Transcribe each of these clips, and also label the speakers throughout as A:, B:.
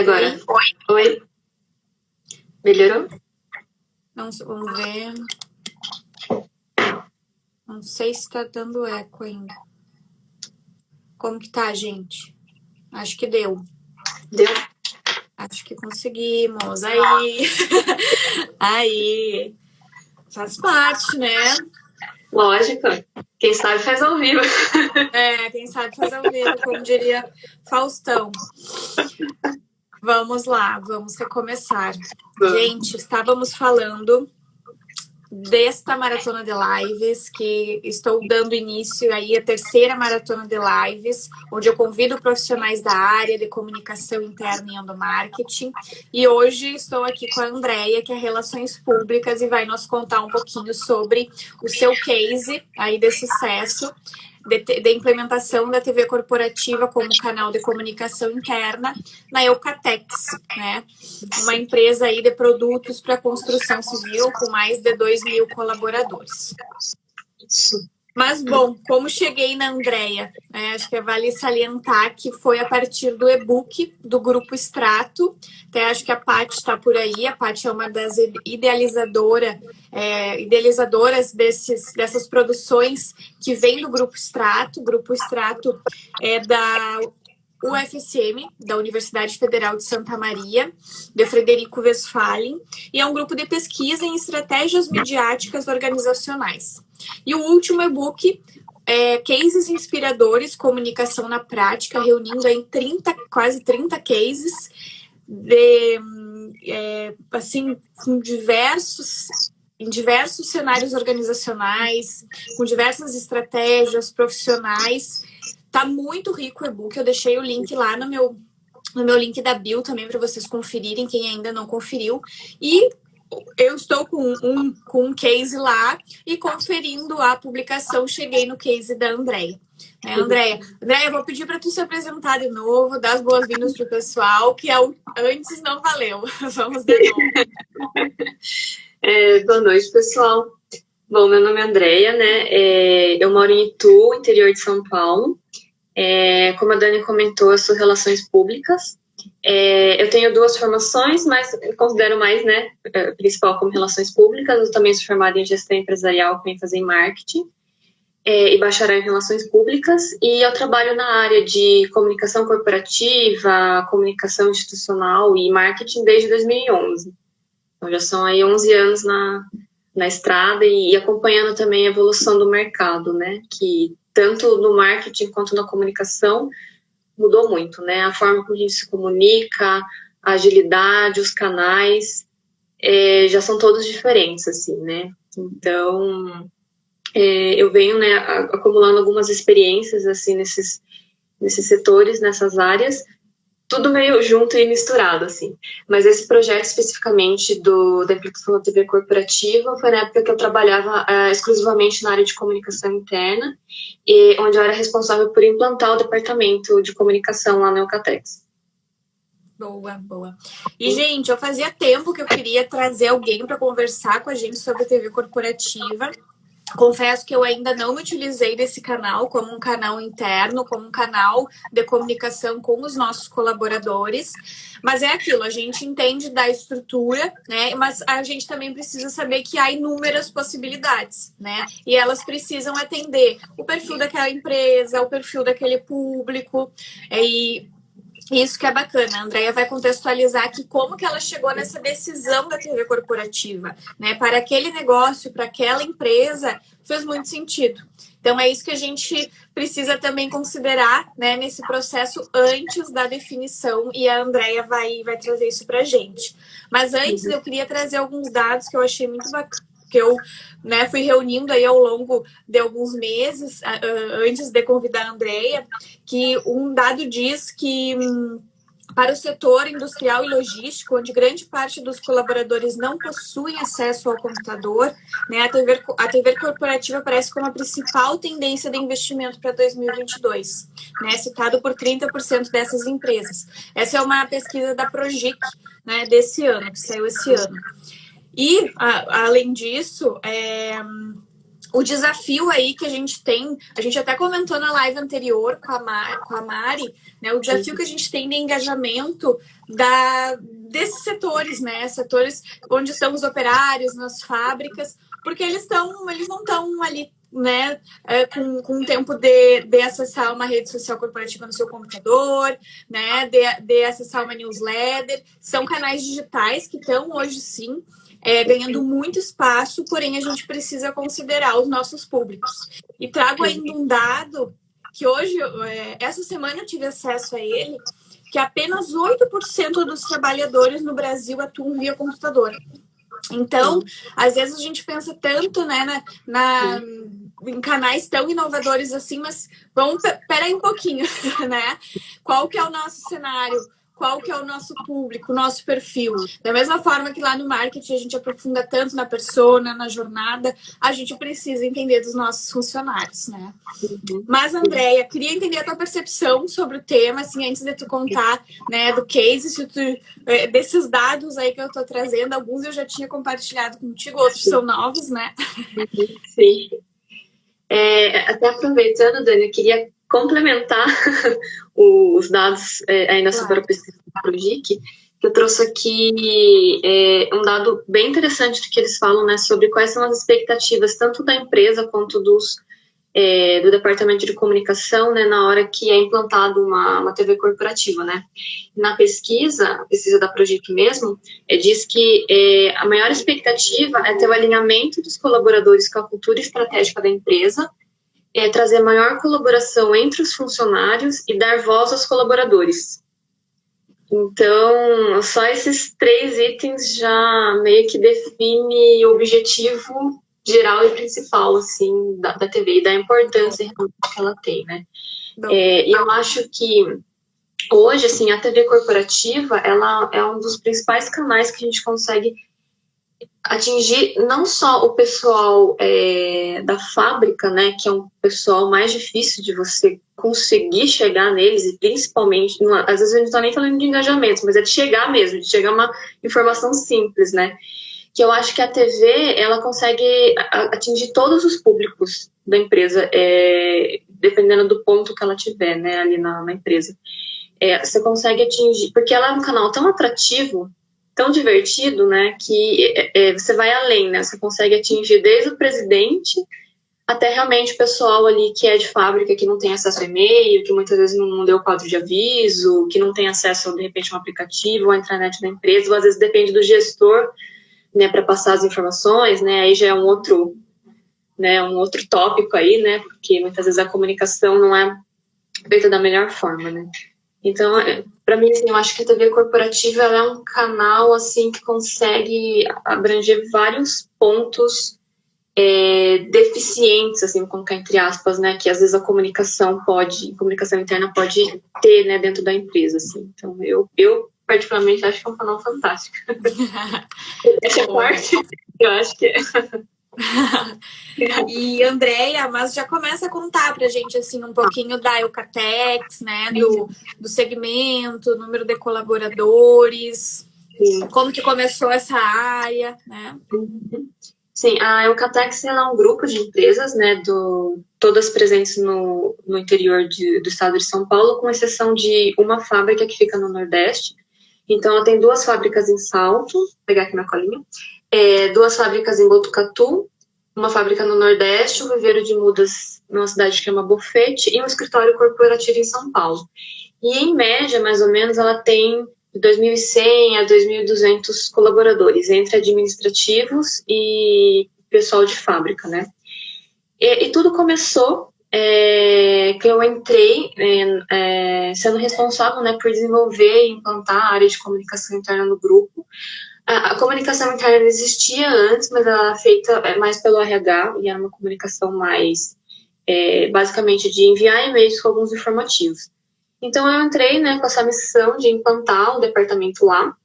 A: agora. Oi. Melhorou?
B: Não, vamos ver. Não sei se tá dando eco ainda. Como que tá, gente? Acho que deu.
A: Deu?
B: Acho que conseguimos. Aí. Aí. Faz parte, né?
A: Lógico. Quem sabe faz ao vivo.
B: Quem sabe faz ao vivo, como diria Faustão. Vamos lá, vamos recomeçar. Gente, estávamos falando desta maratona de lives, que estou dando início aí à terceira maratona de lives, onde eu convido profissionais da área de comunicação interna e endomarketing. E hoje estou aqui com a Andréia, que é Relações Públicas, e vai nos contar um pouquinho sobre o seu case aí de sucesso, de implementação da TV corporativa como canal de comunicação interna na Eucatex, né? Uma empresa aí de produtos para construção civil com mais de 2.000 colaboradores.
A: Isso.
B: Mas, bom, como cheguei na Andréia, acho que vale salientar que foi a partir do e-book do Grupo Extrato. Até acho que a Paty está por aí. A Paty é uma das idealizadoras dessas produções que vem do Grupo Extrato. O Grupo Extrato é da UFSM, da Universidade Federal de Santa Maria, de Frederico Westphalen, e é um grupo de pesquisa em estratégias midiáticas organizacionais. E o último e-book é Cases Inspiradores, Comunicação na Prática, reunindo aí quase 30 cases em diversos cenários organizacionais, com diversas estratégias profissionais. Tá muito rico o e-book, eu deixei o link lá no meu link da bio também para vocês conferirem, quem ainda não conferiu. E eu estou com um case lá e conferindo a publicação, cheguei no case da Andréia. Andréia, eu vou pedir para tu se apresentar de novo, dar as boas-vindas pro pessoal, que antes não valeu. Vamos de novo.
A: Boa noite, pessoal. Bom, meu nome é Andréia, né? Eu moro em Itu, interior de São Paulo. Como a Dani comentou, eu sou Relações Públicas. Eu tenho 2 formações, mas eu considero mais, né, principal como Relações Públicas. Eu também sou formada em Gestão Empresarial, com ênfase em Marketing, e bacharel em Relações Públicas. E eu trabalho na área de comunicação corporativa, comunicação institucional e marketing desde 2011. Então, já são aí 11 anos na estrada e acompanhando também a evolução do mercado, né, que tanto no marketing quanto na comunicação mudou muito, né? A forma como a gente se comunica, a agilidade, os canais, já são todos diferentes, assim, né? Então, eu venho, né, acumulando algumas experiências, assim, nesses setores, nessas áreas, tudo meio junto e misturado, assim. Mas esse projeto especificamente da implantação da TV corporativa foi na época que eu trabalhava exclusivamente na área de comunicação interna, onde eu era responsável por implantar o departamento de comunicação lá na Eucatex.
B: Boa, boa. E, gente, eu fazia tempo que eu queria trazer alguém para conversar com a gente sobre a TV corporativa. Confesso que eu ainda não me utilizei desse canal como um canal interno, como um canal de comunicação com os nossos colaboradores, mas é aquilo, a gente entende da estrutura, né? Mas a gente também precisa saber que há inúmeras possibilidades, né? E elas precisam atender o perfil daquela empresa, o perfil daquele público, e isso que é bacana. A Andréia vai contextualizar aqui como que ela chegou nessa decisão da TV corporativa, né? Para aquele negócio, para aquela empresa, fez muito sentido. Então, é isso que a gente precisa também considerar, né, nesse processo antes da definição, e a Andréia vai trazer isso para a gente. Mas antes, eu queria trazer alguns dados que eu achei muito bacana, que eu, né, fui reunindo aí ao longo de alguns meses, antes de convidar a Andréia, que um dado diz que para o setor industrial e logístico, onde grande parte dos colaboradores não possuem acesso ao computador, né, a TV corporativa aparece como a principal tendência de investimento para 2022, né, citado por 30% dessas empresas. Essa é uma pesquisa da Progic, né, desse ano, que saiu esse ano. E, além disso, o desafio aí que a gente tem, a gente até comentou na live anterior com a Mari, né? O desafio que a gente tem de engajamento desses setores, né? Setores onde estão os operários, nas fábricas, porque eles não estão ali, né, com tempo de acessar uma rede social corporativa no seu computador, né, de acessar uma newsletter. São canais digitais que estão hoje, sim, ganhando muito espaço, porém a gente precisa considerar os nossos públicos. E trago ainda um dado que hoje, essa semana eu tive acesso a ele, que apenas 8% dos trabalhadores no Brasil atuam via computador. Então, às vezes a gente pensa tanto, né, em canais tão inovadores assim, mas peraí um pouquinho, né? Qual que é o nosso cenário? Qual que é o nosso público, o nosso perfil? Da mesma forma que lá no marketing a gente aprofunda tanto na persona, na jornada, a gente precisa entender dos nossos funcionários, né? Mas, Andréia, queria entender a tua percepção sobre o tema, assim, antes de tu contar, né, do case, desses dados aí que eu tô trazendo. Alguns eu já tinha compartilhado contigo, outros são novos, né?
A: Sim. Até aproveitando, Dani, eu queria complementar os dados ainda sobre a pesquisa da Progic, que eu trouxe aqui um dado bem interessante do que eles falam, né, sobre quais são as expectativas tanto da empresa quanto do departamento de comunicação, né, na hora que é implantado uma TV corporativa, né. Na pesquisa, a pesquisa da Progic mesmo, diz que a maior expectativa é ter o alinhamento dos colaboradores com a cultura estratégica da empresa, trazer maior colaboração entre os funcionários e dar voz aos colaboradores. Então, só esses 3 itens já meio que define o objetivo geral e principal, assim, da TV e da importância que ela tem, né? E eu acho que hoje, assim, a TV corporativa, ela é um dos principais canais que a gente consegue atingir não só o pessoal da fábrica, né, que é um pessoal mais difícil de você conseguir chegar neles, e principalmente, às vezes a gente não está nem falando de engajamento, mas é de chegar mesmo, de chegar uma informação simples, né, que eu acho que a TV, ela consegue atingir todos os públicos da empresa, dependendo do ponto que ela tiver, né, ali na empresa. Você consegue atingir, porque ela é um canal tão atrativo, tão divertido, né, que você vai além, né, você consegue atingir desde o presidente até realmente o pessoal ali que é de fábrica, que não tem acesso a e-mail, que muitas vezes não deu quadro de aviso, que não tem acesso, de repente, a um aplicativo, ou à intranet da empresa, ou às vezes depende do gestor, né, para passar as informações, né, aí já é um outro tópico aí, né, porque muitas vezes a comunicação não é feita da melhor forma, né. Então, para mim, assim, eu acho que a TV corporativa ela é um canal assim que consegue abranger vários pontos deficientes, assim, colocar entre aspas, né, que às vezes a comunicação interna pode ter, né, dentro da empresa, assim. Então, eu particularmente acho que é um canal fantástico. Essa parte, eu acho que
B: E, Andréia, mas já começa a contar pra gente, assim, um pouquinho da Eucatex, né, do segmento, número de colaboradores, sim, como que começou essa área, né?
A: Sim, a Eucatex é um grupo de empresas, né, todas presentes no interior do estado de São Paulo, com exceção de uma fábrica que fica no Nordeste. Então, ela tem 2 fábricas em Salto, vou pegar aqui minha colinha, 2 fábricas em Botucatu, uma fábrica no Nordeste, um viveiro de mudas numa cidade que chama Bofete e um escritório corporativo em São Paulo. E, em média, mais ou menos, ela tem de 2.100 a 2.200 colaboradores, entre administrativos e pessoal de fábrica, né? E tudo começou que eu entrei sendo responsável, né, por desenvolver e implantar a área de comunicação interna no grupo. A comunicação interna existia antes, mas ela era feita mais pelo RH, e era uma comunicação mais, basicamente, de enviar e-mails com alguns informativos. Então, eu entrei, né, com essa missão de implantar o departamento lá.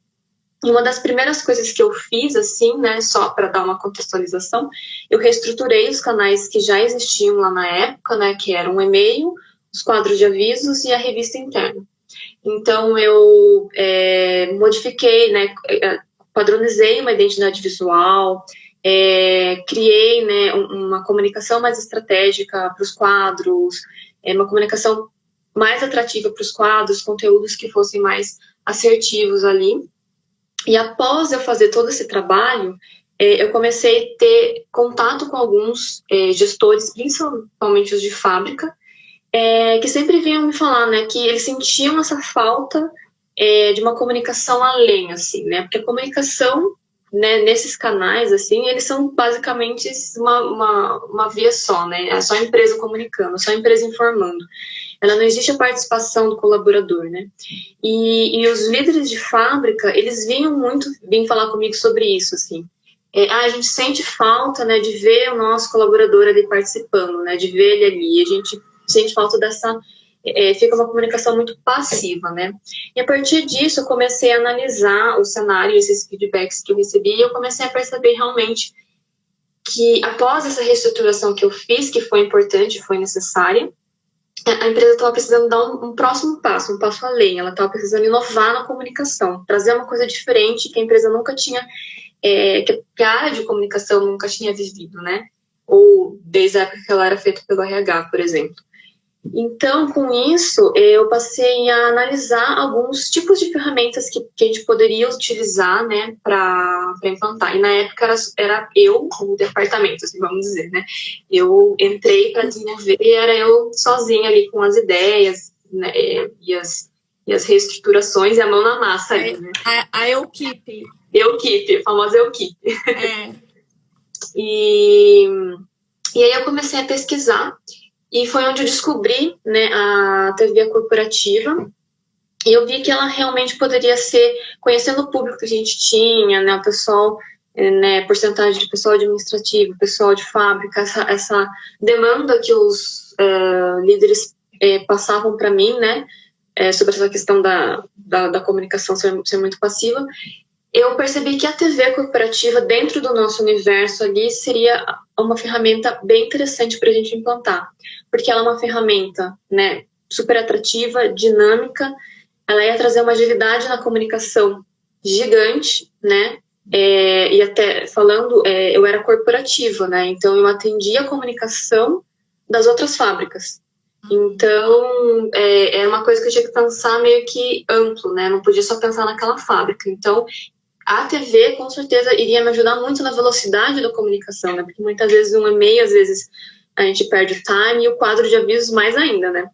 A: E uma das primeiras coisas que eu fiz, assim, né, só para dar uma contextualização, eu reestruturei os canais que já existiam lá na época, né, que eram o e-mail, os quadros de avisos e a revista interna. Então, eu modifiquei, né, padronizei uma identidade visual, criei, né, uma comunicação mais estratégica para os quadros, uma comunicação mais atrativa para os quadros, conteúdos que fossem mais assertivos ali. E após eu fazer todo esse trabalho, eu comecei a ter contato com alguns gestores, principalmente os de fábrica, que sempre vinham me falar, né, que eles sentiam essa falta de uma comunicação além, assim, né, porque a comunicação, né, nesses canais, assim, eles são basicamente uma via só, né, é só a empresa comunicando, só a empresa informando. Ela não existe a participação do colaborador, né? E os líderes de fábrica, eles vinham falar comigo sobre isso, assim. A gente sente falta, né, de ver o nosso colaborador ali participando, né, de ver ele ali. A gente sente falta dessa... fica uma comunicação muito passiva, né? E a partir disso, eu comecei a analisar o cenário, esses feedbacks que eu recebi, e eu comecei a perceber realmente que após essa reestruturação que eu fiz, que foi importante, foi necessária, a empresa estava precisando dar um próximo passo, um passo além. Ela estava precisando inovar na comunicação, trazer uma coisa diferente que a empresa nunca tinha, que a área de comunicação nunca tinha vivido, né? Ou desde a época que ela era feita pelo RH, por exemplo. Então, com isso, eu passei a analisar alguns tipos de ferramentas que a gente poderia utilizar, né, para implantar. E na época era eu, o departamento, assim, vamos dizer, né? Eu entrei para desenvolver e era eu sozinha ali com as ideias, né, e as reestruturações e a mão na massa ali, né?
B: A Equipe.
A: Equipe, a famosa Equipe. E aí eu comecei a pesquisar. E foi onde eu descobri, né, a TV corporativa, e eu vi que ela realmente poderia ser, conhecendo o público que a gente tinha, né, o pessoal, né, porcentagem de pessoal administrativo, pessoal de fábrica, essa demanda que os líderes passavam para mim, né, sobre essa questão da comunicação ser muito passiva. Eu percebi que a TV corporativa, dentro do nosso universo ali, seria uma ferramenta bem interessante para a gente implantar. Porque ela é uma ferramenta, né, super atrativa, dinâmica, ela ia trazer uma agilidade na comunicação gigante, né, e até falando, eu era corporativa, né, então eu atendia a comunicação das outras fábricas. Então, é uma coisa que eu tinha que pensar meio que amplo, né, não podia só pensar naquela fábrica. Então, a TV, com certeza, iria me ajudar muito na velocidade da comunicação, né? Porque muitas vezes um e-mail, às vezes a gente perde o time, e o quadro de avisos mais ainda, né?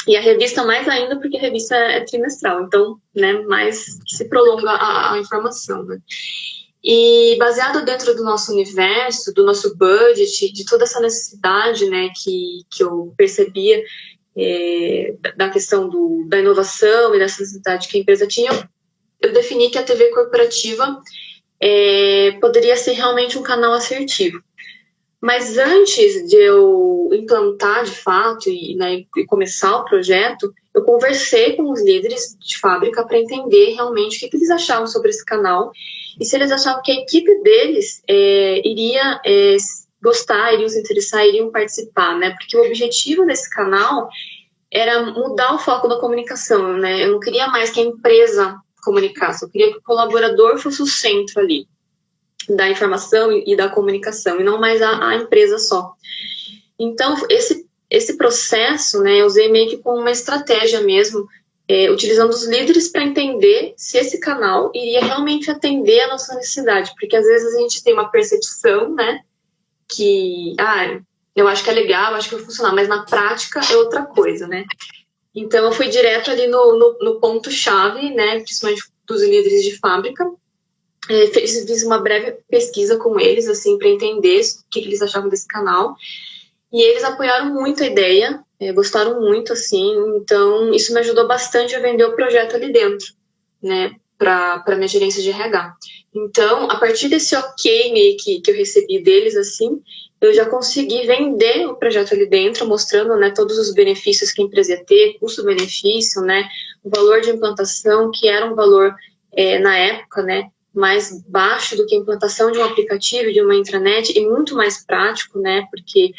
A: E a revista mais ainda, porque a revista é trimestral, então, né, mais se prolonga a informação, né? E baseado dentro do nosso universo, do nosso budget, de toda essa necessidade, né, que eu percebia da questão da inovação e dessa necessidade que a empresa tinha, eu defini que a TV corporativa poderia ser realmente um canal assertivo. Mas antes de eu implantar de fato e começar o projeto, eu conversei com os líderes de fábrica para entender realmente o que eles achavam sobre esse canal e se eles achavam que a equipe deles iria gostar, iriam se interessar, iriam participar, né? Porque o objetivo desse canal era mudar o foco da comunicação, né? Eu não queria mais que a empresa comunicasse, eu queria que o colaborador fosse o centro ali da informação e da comunicação, e não mais a empresa só. Então, esse processo, né, eu usei meio que como uma estratégia mesmo, utilizando os líderes para entender se esse canal iria realmente atender a nossa necessidade, porque às vezes a gente tem uma percepção, né, que, eu acho que é legal, eu acho que vai funcionar, mas na prática é outra coisa, né. Então, eu fui direto ali no ponto-chave, né, principalmente dos líderes de fábrica. Fiz uma breve pesquisa com eles, assim, para entender o que eles achavam desse canal. E eles apoiaram muito a ideia, gostaram muito, assim. Então, isso me ajudou bastante a vender o projeto ali dentro, né, para minha gerência de RH. Então, a partir desse ok meio que eu recebi deles, assim, eu já consegui vender o projeto ali dentro, mostrando, né, todos os benefícios que a empresa ia ter, custo-benefício, né, o valor de implantação, que era um valor, na época, né, mais baixo do que a implantação de um aplicativo, de uma intranet, e muito mais prático, né, porque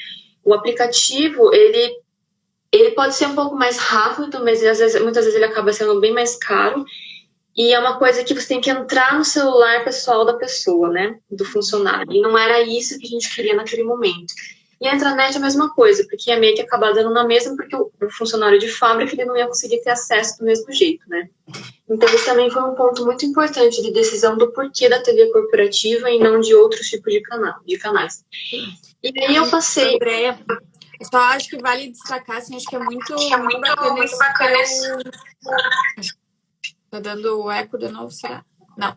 A: o aplicativo, ele pode ser um pouco mais rápido, mas muitas vezes ele acaba sendo bem mais caro, E é uma coisa que você tem que entrar no celular pessoal da pessoa, né? Do funcionário. E não era isso que a gente queria naquele momento. E a intranet é a mesma coisa, porque ia meio que acabar dando na mesma, porque o funcionário de fábrica ele não ia conseguir ter acesso do mesmo jeito, né? Então, isso também foi um ponto muito importante de decisão do porquê da TV corporativa e não de outros tipos de canais. E aí eu passei...
B: Andréia, eu só acho que vale destacar, assim, acho que é muito bacana esse teu... Tá dando eco de novo, será? Não.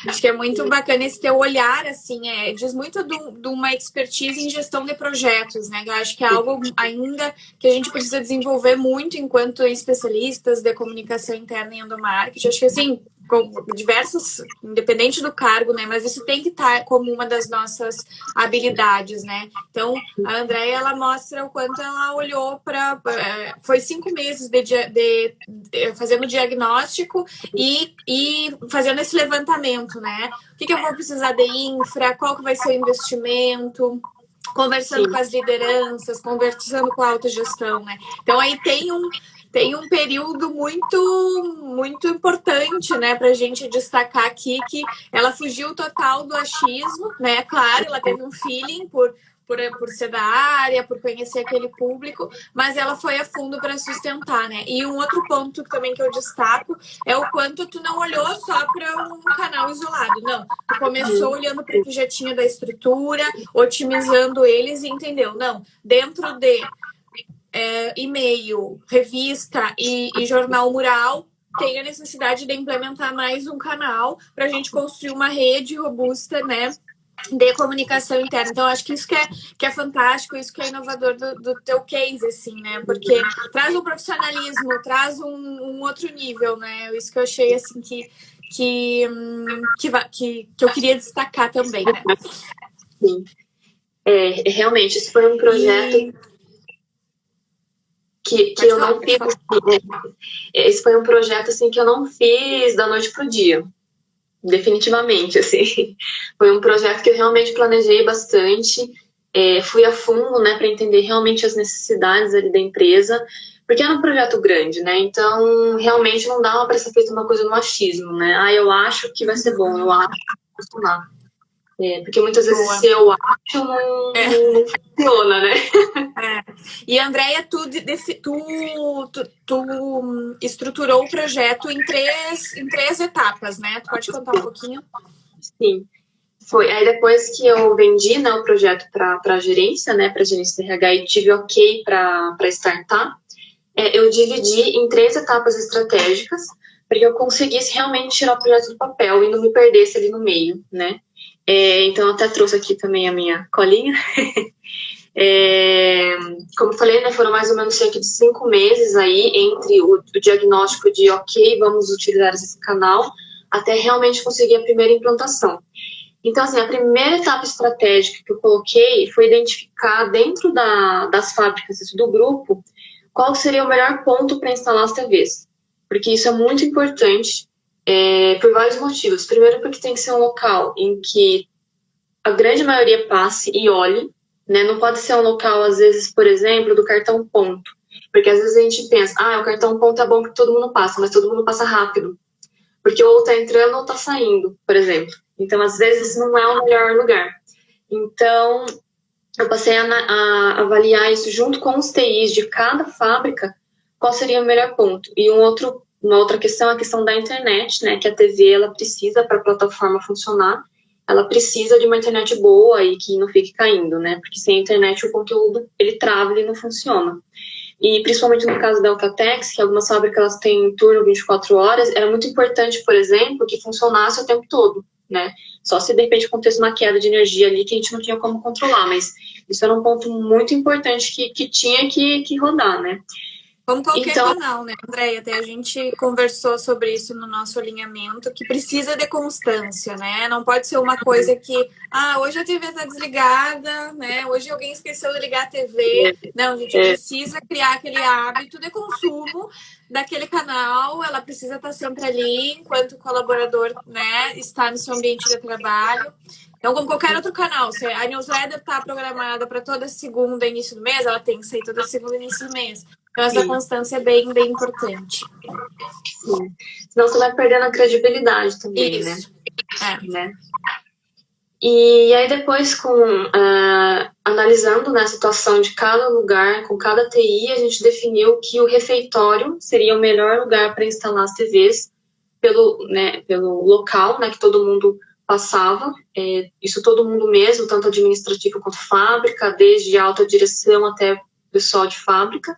B: Acho que é muito bacana esse teu olhar, assim, diz muito de uma expertise em gestão de projetos, né? Eu acho que é algo ainda que a gente precisa desenvolver muito enquanto especialistas de comunicação interna e endomarketing. Acho que, assim, com diversos, independente do cargo, né? Mas isso tem que estar como uma das nossas habilidades, né? Então, a Andréia, ela mostra o quanto ela olhou para... Foi 5 meses de fazendo diagnóstico e fazendo esse levantamento, né? O que eu vou precisar de infra, qual que vai ser o investimento, conversando com as lideranças, conversando com a autogestão, né? Então, aí tem um período muito importante, né, para a gente destacar aqui que ela fugiu total do achismo, né? Claro, ela teve um feeling por ser da área, por conhecer aquele público, mas ela foi a fundo para sustentar, né? E um outro ponto também que eu destaco é o quanto tu não olhou só para um canal isolado, não. Tu começou olhando para o que já tinha da estrutura, otimizando eles e entendeu, não, dentro de e-mail, revista e jornal mural, tem a necessidade de implementar mais um canal para a gente construir uma rede robusta, né, de comunicação interna. Então, acho que isso que é fantástico, isso que é inovador do teu case, assim, né? Porque traz um profissionalismo, traz um outro nível, né? Isso que eu achei, assim, que eu queria destacar também, né?
A: Sim. Realmente, esse foi um projeto que eu não fiz. Esse foi um projeto, assim, que eu não fiz da noite pro dia. Definitivamente, assim. Foi um projeto que eu realmente planejei bastante, fui a fundo, né, para entender realmente as necessidades ali da empresa, porque era um projeto grande, né, então realmente não dava para ser feita uma coisa no achismo, né, eu acho que vai ser bom, eu acho que vai funcionar. Porque muitas vezes se eu acho, não funciona, né?
B: E, Andréia, tu estruturou o projeto em três etapas, né? Tu pode contar um pouquinho?
A: Sim. Foi. Aí depois que eu vendi, né, o projeto para a gerência, né, para a gerência do RH e tive ok para startar, eu dividi em 3 etapas estratégicas para que eu conseguisse realmente tirar o projeto do papel e não me perdesse ali no meio, né? Então, eu até trouxe aqui também a minha colinha. Como eu falei, né, foram mais ou menos cerca de 5 meses aí entre o diagnóstico de ok, vamos utilizar esse canal, até realmente conseguir a primeira implantação. Então, assim, a primeira etapa estratégica que eu coloquei foi identificar dentro das fábricas do grupo qual seria o melhor ponto para instalar as TVs. Porque isso é muito importante por vários motivos. Primeiro, porque tem que ser um local em que a grande maioria passe e olhe, né? Não pode ser um local, às vezes, por exemplo, do cartão ponto. Porque às vezes a gente pensa, o cartão ponto é bom que todo mundo passa, mas todo mundo passa rápido. Porque ou tá entrando ou tá saindo, por exemplo. Então, às vezes, não é o melhor lugar. Então, eu passei a avaliar isso junto com os TIs de cada fábrica, qual seria o melhor ponto. E uma outra questão é a questão da internet, né? Que a TV, ela precisa, para a plataforma funcionar, ela precisa de uma internet boa e que não fique caindo, né? Porque sem internet o conteúdo, ele trava, ele não funciona. E principalmente no caso da Alcatex, que algumas fábricas elas têm turno 24 horas, era muito importante, por exemplo, que funcionasse o tempo todo, né? Só se de repente acontecesse uma queda de energia ali que a gente não tinha como controlar, mas isso era um ponto muito importante que tinha que rodar, né?
B: Como qualquer canal, né, Andréia? Até a gente conversou sobre isso no nosso alinhamento, que precisa de constância, né? Não pode ser uma coisa que, hoje a TV está desligada, né? Hoje alguém esqueceu de ligar a TV. Não, a gente precisa criar aquele hábito de consumo daquele canal, ela precisa estar sempre ali, enquanto o colaborador, né, está no seu ambiente de trabalho. Então, como qualquer outro canal, se a newsletter está programada para toda segunda, início do mês, ela tem que sair toda segunda, início do mês. Então, essa constância é bem, bem importante.
A: Sim. Senão você vai perdendo a credibilidade também,
B: Isso.
A: né? E aí depois, analisando, né, a situação de cada lugar, com cada TI, a gente definiu que o refeitório seria o melhor lugar para instalar as TVs pelo local, né, que todo mundo passava, isso todo mundo mesmo, tanto administrativo quanto fábrica, desde a alta direção até o pessoal de fábrica.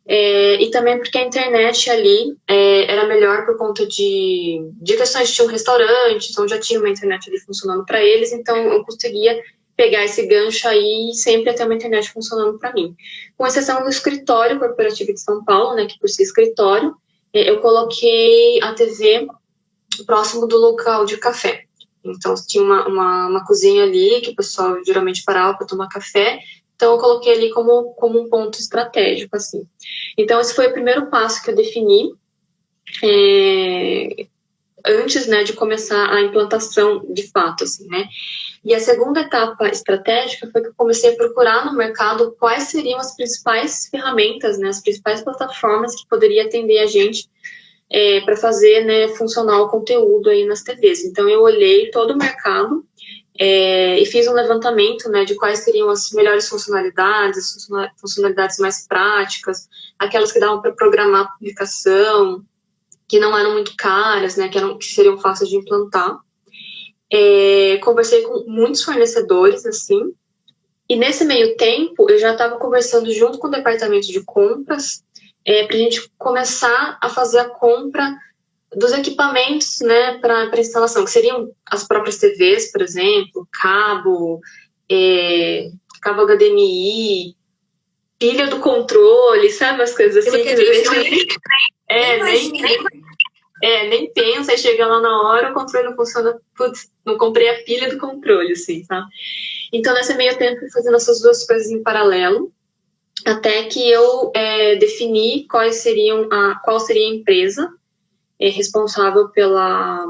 A: E também porque a internet ali era melhor por conta de questões de tinha um restaurante, então já tinha uma internet ali funcionando para eles, então eu conseguia pegar esse gancho aí e sempre ter uma internet funcionando para mim. Com exceção do escritório corporativo de São Paulo, né, que por ser escritório, eu coloquei a TV próximo do local de café. Então tinha uma cozinha ali que o pessoal geralmente parava para tomar café. Então, eu coloquei ali como um ponto estratégico, assim. Então, esse foi o primeiro passo que eu defini antes, né, de começar a implantação de fato, assim, né. E a segunda etapa estratégica foi que eu comecei a procurar no mercado quais seriam as principais ferramentas, né, as principais plataformas que poderiam atender a gente para fazer, né, funcionar o conteúdo aí nas TVs. Então, eu olhei todo o mercado e fiz um levantamento, né, de quais seriam as melhores funcionalidades, as funcionalidades mais práticas, aquelas que davam para programar a publicação, que não eram muito caras, né, que seriam fáceis de implantar. Conversei com muitos fornecedores, assim, e nesse meio tempo eu já estava conversando junto com o departamento de compras para a gente começar a fazer a compra dos equipamentos, né, para instalação, que seriam as próprias TVs, por exemplo, cabo HDMI, pilha do controle, sabe, as coisas assim.
B: Que
A: nem pensa, aí chega lá na hora, o controle não funciona, putz, não comprei a pilha do controle, assim, sabe? Então, nesse meio tempo, fui fazendo essas duas coisas em paralelo, até que eu defini qual seria a empresa responsável pela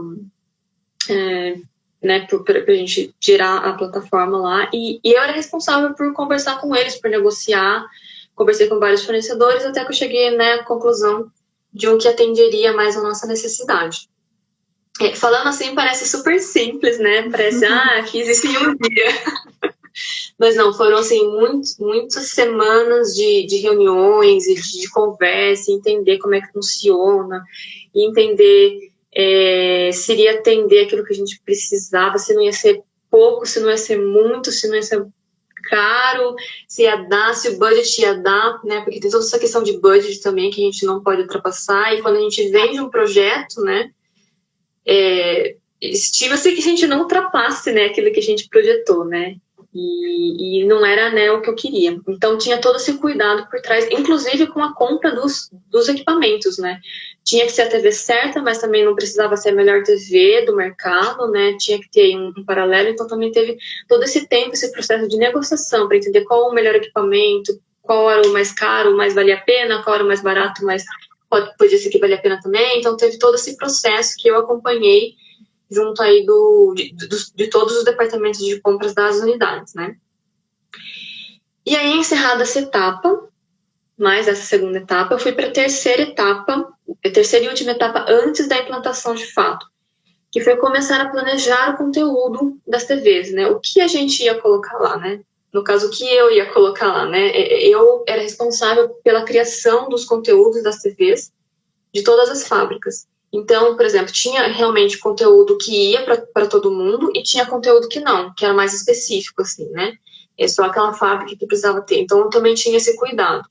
A: né, para a gente gerar a plataforma lá, e eu era responsável por conversar com eles, por negociar, conversei com vários fornecedores, até que eu cheguei, né, à conclusão de um que atenderia mais a nossa necessidade. Falando assim, parece super simples, né, parece, fiz isso em um dia. Mas não, foram assim, muitas semanas de reuniões e de conversa, entender como é que funciona, e entender se iria atender aquilo que a gente precisava, se não ia ser pouco, se não ia ser muito, se não ia ser caro, se ia dar, se o budget ia dar, né? Porque tem toda essa questão de budget também que a gente não pode ultrapassar, e quando a gente vende um projeto, né, estima-se que a gente não ultrapasse, né, aquilo que a gente projetou, né? E não era, né, o que eu queria. Então tinha todo esse cuidado por trás, inclusive com a compra dos equipamentos, né? Tinha que ser a TV certa, mas também não precisava ser a melhor TV do mercado, né? Tinha que ter um paralelo, então também teve todo esse tempo, esse processo de negociação para entender qual o melhor equipamento, qual era o mais caro, o mais valia a pena, qual era o mais barato, mas podia ser que valia a pena também. Então teve todo esse processo que eu acompanhei junto aí de todos os departamentos de compras das unidades, né? E aí, encerrada essa etapa, mais essa segunda etapa, eu fui para a terceira etapa, a terceira e última etapa antes da implantação de fato, que foi começar a planejar o conteúdo das TVs, né? O que a gente ia colocar lá, né? No caso, o que eu ia colocar lá, né? Eu era responsável pela criação dos conteúdos das TVs de todas as fábricas. Então, por exemplo, tinha realmente conteúdo que ia para todo mundo e tinha conteúdo que não, que era mais específico, assim, né? É só aquela fábrica que precisava ter. Então, eu também tinha esse cuidado.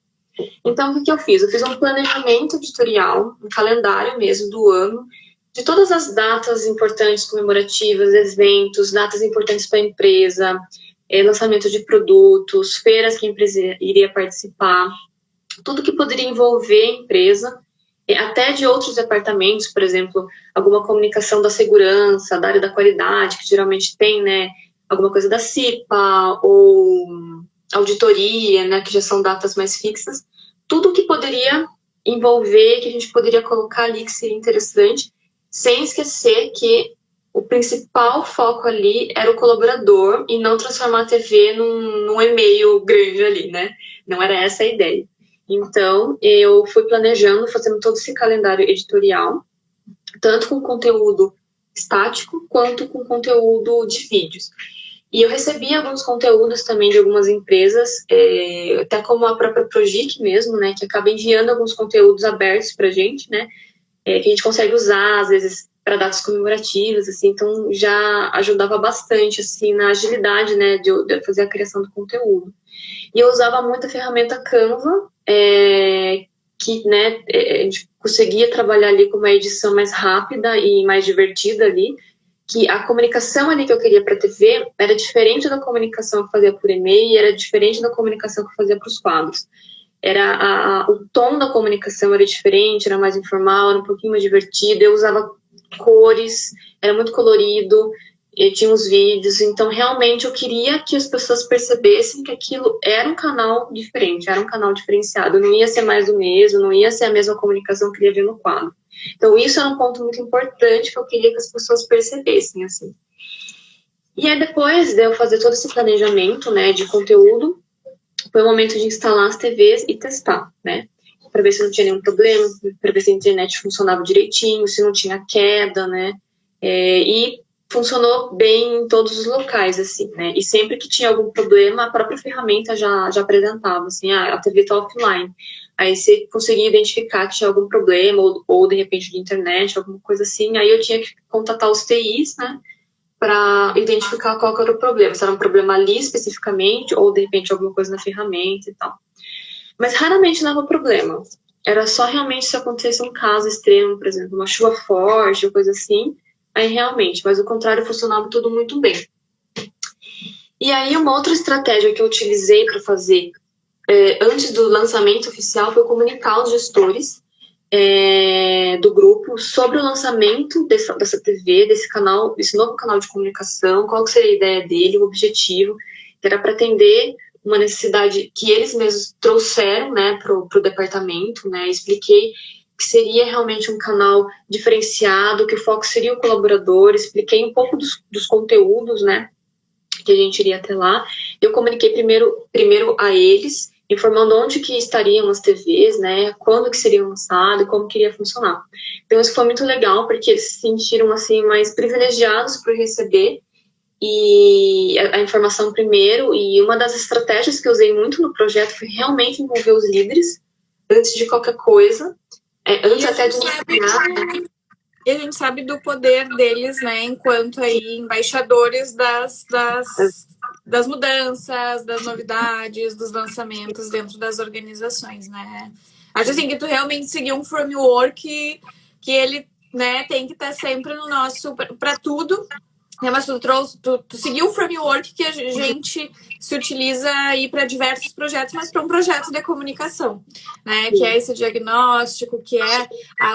A: Então, o que eu fiz? Eu fiz um planejamento editorial, um calendário mesmo do ano, de todas as datas importantes, comemorativas, eventos, datas importantes para a empresa, lançamento de produtos, feiras que a empresa iria participar, tudo que poderia envolver a empresa, até de outros departamentos, por exemplo, alguma comunicação da segurança, da área da qualidade, que geralmente tem, né, alguma coisa da CIPA ou auditoria, né, que já são datas mais fixas, tudo que poderia envolver, que a gente poderia colocar ali que seria interessante, sem esquecer que o principal foco ali era o colaborador e não transformar a TV num e-mail grande ali, né? Não era essa a ideia. Então, eu fui planejando, fazendo todo esse calendário editorial, tanto com conteúdo estático, quanto com conteúdo de vídeos. E eu recebi alguns conteúdos também de algumas empresas, até como a própria Progic mesmo, né, que acaba enviando alguns conteúdos abertos pra gente, né, que a gente consegue usar, às vezes, para datas comemorativas, assim, então já ajudava bastante, assim, na agilidade, né, de fazer a criação do conteúdo. E eu usava muito a ferramenta Canva, que, né, a gente conseguia trabalhar ali com uma edição mais rápida e mais divertida ali, que a comunicação ali que eu queria para a TV era diferente da comunicação que eu fazia por e-mail, era diferente da comunicação que eu fazia para os quadros. O tom da comunicação era diferente, era mais informal, era um pouquinho mais divertido, eu usava cores, era muito colorido, tinha os vídeos, então realmente eu queria que as pessoas percebessem que aquilo era um canal diferente, era um canal diferenciado, não ia ser mais o mesmo, não ia ser a mesma comunicação que eu ia ver no quadro. Então isso era um ponto muito importante que eu queria que as pessoas percebessem, assim. E aí depois de eu fazer todo esse planejamento, né, de conteúdo, foi o momento de instalar as TVs e testar, né, para ver se não tinha nenhum problema, para ver se a internet funcionava direitinho, se não tinha queda, né, e funcionou bem em todos os locais, assim, né, e sempre que tinha algum problema, a própria ferramenta já apresentava, assim, a TV está offline. Aí você conseguia identificar que tinha algum problema, ou de repente de internet, alguma coisa assim, aí eu tinha que contatar os TIs, né, para identificar qual que era o problema, se era um problema ali especificamente, ou de repente alguma coisa na ferramenta e tal. Mas raramente dava problema. Era só realmente se acontecesse um caso extremo, por exemplo, uma chuva forte, ou coisa assim, aí realmente, mas o contrário funcionava tudo muito bem. E aí uma outra estratégia que eu utilizei para fazer antes do lançamento oficial foi comunicar os gestores do grupo sobre o lançamento dessa TV, desse canal, desse novo canal de comunicação, qual que seria a ideia dele, o objetivo, que era para atender uma necessidade que eles mesmos trouxeram, né, para o departamento, né, expliquei que seria realmente um canal diferenciado, que o foco seria o colaborador, expliquei um pouco dos conteúdos, né, que a gente iria ter lá. Eu comuniquei primeiro a eles, informando onde que estariam as TVs, né, quando que seriam lançadas, como que iria funcionar. Então isso foi muito legal, porque eles se sentiram assim mais privilegiados por receber e a informação primeiro, e uma das estratégias que eu usei muito no projeto foi realmente envolver os líderes antes de qualquer coisa, antes até de
B: E a gente sabe do poder deles, né, enquanto aí embaixadores das mudanças, das novidades, dos lançamentos dentro das organizações, né? Acho assim que tu realmente seguiu um framework que ele, né, tem que estar sempre no nosso para tudo. Mas tu seguiu um framework que a gente se utiliza aí para diversos projetos, mas para um projeto de comunicação, né? Que é esse diagnóstico, que é